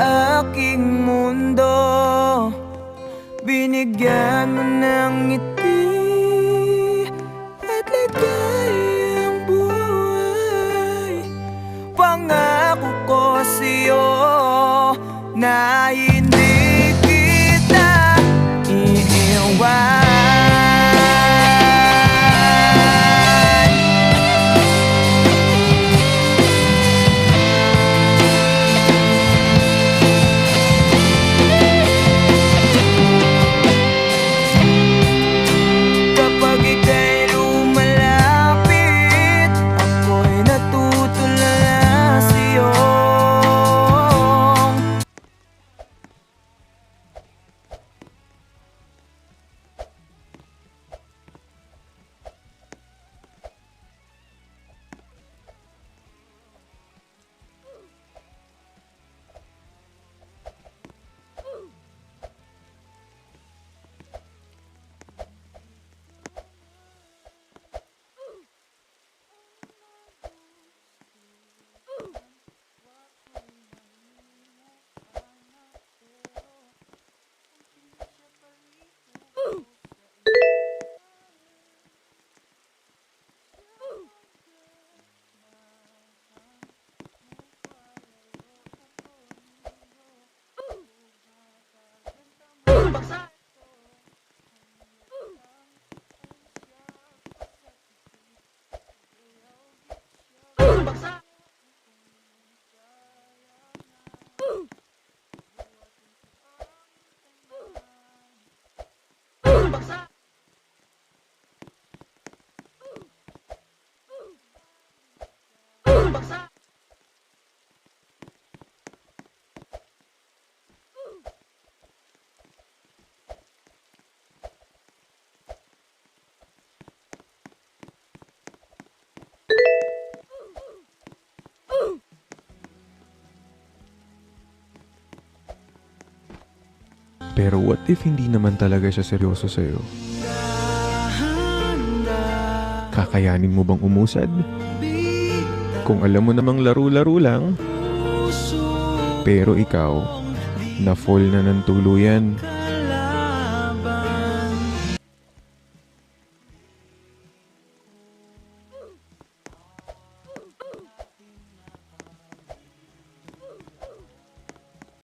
aking mundo. Binigyan mo ng ngiti at ligayang buhay. Pangako ko sa'yo na hindi kita iiwan. Pero what if hindi naman talaga siya seryoso sa'yo? Kakayanin mo bang umusad? Kung alam mo namang laro-laro lang, pero ikaw, na-fall na ng tuluyan.